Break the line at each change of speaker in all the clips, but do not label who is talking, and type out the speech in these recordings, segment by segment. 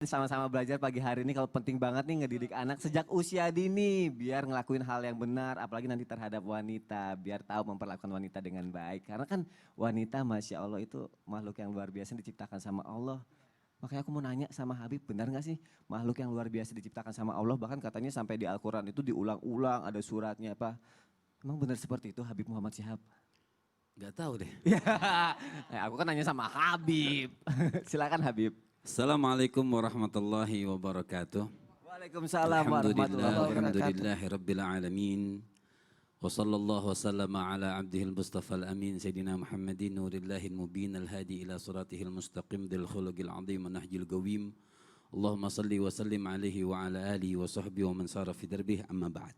Sama-sama belajar pagi hari ini kalau penting banget nih ngedidik anak sejak usia dini biar ngelakuin hal yang benar apalagi nanti terhadap wanita biar tahu memperlakukan wanita dengan baik karena kan wanita Masya Allah itu makhluk yang luar biasa diciptakan sama Allah. Makanya aku mau nanya sama Habib, benar nggak sih makhluk yang luar biasa diciptakan sama Allah, bahkan katanya sampai di Al-Quran itu diulang-ulang ada suratnya apa. Emang benar seperti itu Habib Muhammad Syihab?
Gak tahu deh.
Aku kan nanya sama Habib. Silakan Habib.
Assalamualaikum warahmatullahi wabarakatuh.
Waalaikumsalam warahmatullahi wabarakatuh.
Alhamdulillahi rabbil alamin. Wa sallallahu wa sallama ala abdihil mustafa al-amin Sayyidina Muhammadin nurillahil mubin al-hadi ila suratihil mustaqim dil khuluqil azim wa nahjil gawim. Allahumma salli wa sallim alaihi wa ala alihi wa sahbihi wa man sara fi darbih amma ba'd.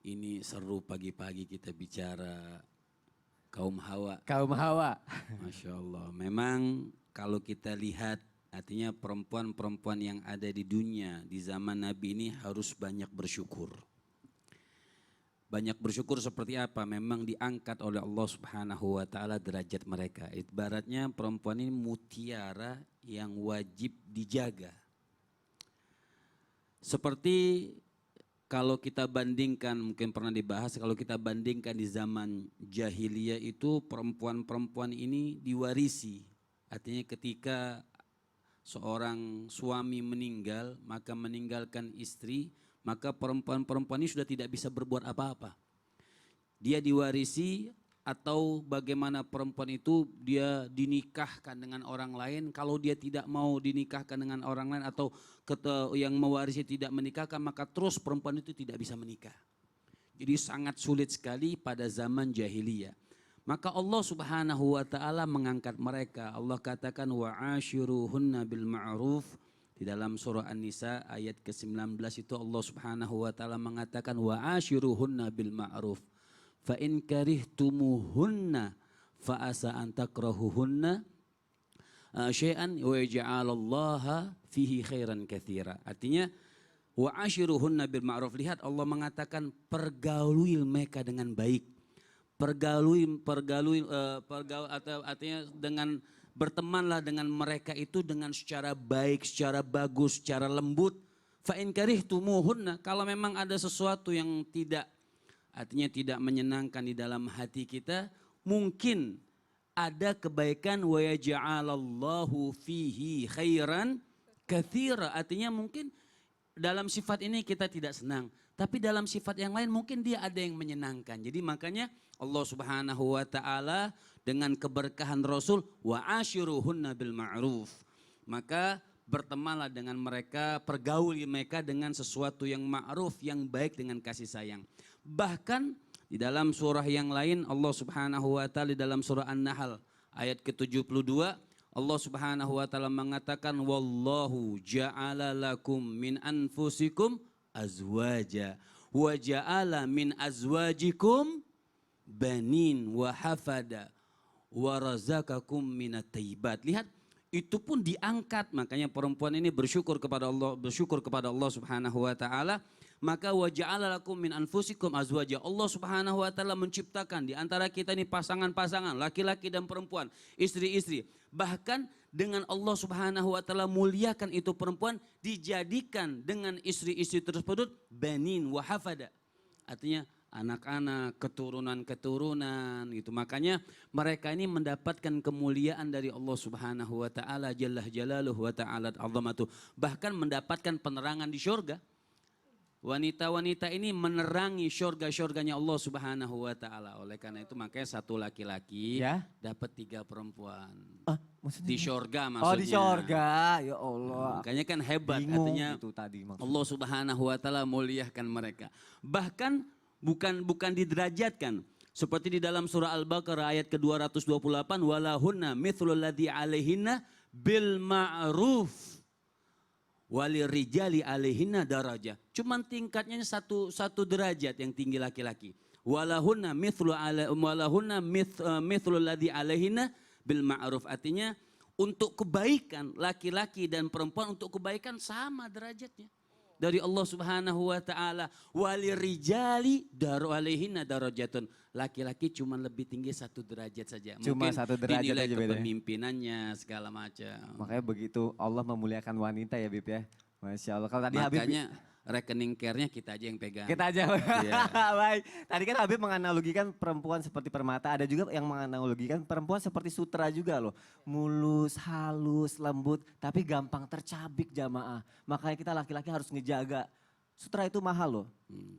Ini seru pagi-pagi kita bicara kaum Hawa.
Kaum Hawa.
Masya Allah. Memang kalau kita lihat artinya perempuan-perempuan yang ada di dunia di zaman Nabi ini harus banyak bersyukur. Banyak bersyukur seperti apa? Memang diangkat oleh Allah Subhanahu wa taala derajat mereka. Ibaratnya perempuan ini mutiara yang wajib dijaga. Seperti kalau kita bandingkan, mungkin pernah dibahas, kalau kita bandingkan di zaman jahiliyah itu perempuan-perempuan ini diwarisi. Artinya ketika seorang suami meninggal, maka meninggalkan istri, maka perempuan-perempuan ini sudah tidak bisa berbuat apa-apa. Dia diwarisi atau bagaimana perempuan itu dia dinikahkan dengan orang lain, kalau dia tidak mau dinikahkan dengan orang lain atau yang mewarisi tidak menikahkan, maka terus perempuan itu tidak bisa menikah. Jadi sangat sulit sekali pada zaman jahiliyah. Maka Allah Subhanahu wa taala mengangkat mereka. Allah katakan wa'ashiruhunna bil ma'ruf. Di dalam surah An-Nisa ayat ke-19 itu Allah Subhanahu wa taala mengatakan wa'ashiruhunna bil ma'ruf. Fa in karihtumuhunna fa asa an takrahuhunna syai'an wa yaj'alallaha fihi khairan katsira. Artinya wa'ashiruhunna bil ma'ruf. Lihat Allah mengatakan pergauli mereka dengan baik. Artinya dengan bertemanlah dengan mereka itu dengan secara baik, secara bagus, secara lembut. Fa in karihtumuhunna, kalau memang ada sesuatu yang tidak, artinya tidak menyenangkan di dalam hati kita, mungkin ada kebaikan wa yaj'alallahu fihi khairan katsira. Artinya mungkin dalam sifat ini kita tidak senang, tapi dalam sifat yang lain mungkin dia ada yang menyenangkan. Jadi makanya Allah Subhanahu wa taala dengan keberkahan Rasul wa ashiruhunna bil ma'ruf. Maka bertemanlah dengan mereka, pergauli mereka dengan sesuatu yang ma'ruf, yang baik dengan kasih sayang. Bahkan di dalam surah yang lain Allah Subhanahu wa taala di dalam surah An-Nahl ayat ke-72 Allah Subhanahu wa taala mengatakan wallahu ja'ala lakum min anfusikum azwaja wa ja'ala min azwajikum banin wa hafada wa razaqakum minat thayyibat. Lihat, itu pun diangkat, makanya perempuan ini bersyukur kepada Allah Subhanahu wa taala. Maka wa ja'ala lakum min anfusikum azwaja. Allah Subhanahu wa taala menciptakan di antara kita ini pasangan-pasangan, laki-laki dan perempuan, istri-istri. Bahkan dengan Allah Subhanahu wa taala muliakan itu perempuan, dijadikan dengan istri-istri tersebut banin wa hafada. Artinya anak-anak, keturunan-keturunan gitu. Makanya mereka ini mendapatkan kemuliaan dari Allah Subhanahu wa taala jalla jalaluhu wa ta'ala azamatuh. Bahkan mendapatkan penerangan di syurga. Wanita-wanita ini menerangi syurga-syurganya Allah Subhanahu wa taala. Oleh karena itu makanya satu laki-laki dapat 3 perempuan. Di syurga maksudnya.
Oh, di syurga. Ya Allah.
Makanya kan hebat.
Bingung
Artinya
itu tadi maksudnya.
Allah Subhanahu wa taala muliakan mereka. Bahkan bukan diderajatkan. Seperti di dalam surah Al-Baqarah ayat ke-228 walahunna mithlul ladzi alaihinna bil ma'ruf walirijali alaihinna darajah. Cuman tingkatnya satu derajat yang tinggi laki-laki. Walahunna mithlul ladzi alaihinna bil ma'ruf. Artinya untuk kebaikan laki-laki dan perempuan untuk kebaikan sama derajatnya. dari Allah Subhanahu wa taala. Walirijali daru alaihinna darajatun. Laki-laki cuma lebih tinggi 1 derajat saja.
Cuma
Mungkin
1 derajat
dinilai
aja beda.
kepemimpinannya segala macam.
Makanya begitu Allah memuliakan wanita ya Bib ya. Masya Allah. Kalau tadi Habib
Makanya rekening care-nya kita aja yang pegang.
kita aja.
Iya.
Baik. Tadi kan Habib menganalogikan perempuan seperti permata. Ada juga yang menganalogikan perempuan seperti sutra juga loh. Mulus, halus, lembut. Tapi gampang tercabik jamaah. Makanya kita laki-laki harus ngejaga. Sutra itu mahal loh.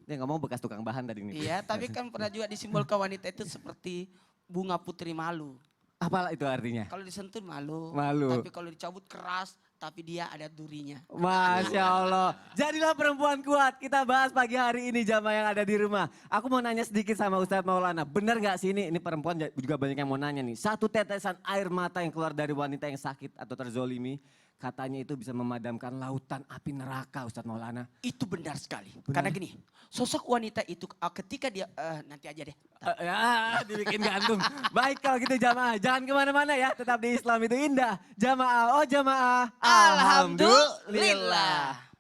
Ya ngomong bekas tukang bahan tadi nih.
Iya, tapi kan pernah juga disimbolkan wanita itu seperti bunga putri malu.
Apa itu artinya?
Kalau disentuh malu,
Malu.
tapi kalau dicabut keras, tapi dia ada durinya.
Masya Allah. Jadilah perempuan kuat. Kita bahas pagi hari ini jamaah yang ada di rumah. Aku mau nanya sedikit sama Ustadz Maulana. Benar gak sih ini perempuan juga banyak yang mau nanya nih. 1 tetesan air mata yang keluar dari wanita yang sakit atau terzolimi. Katanya itu bisa memadamkan lautan api neraka Ustadz Maulana.
Itu benar sekali. Karena gini, sosok wanita itu ketika dia, nanti aja deh.
Ya dibikin gantung. Baik kalau gitu jamaah. Jangan kemana-mana ya. Tetap di Islam itu indah. Jamaah, oh jamaah.
Alhamdulillah.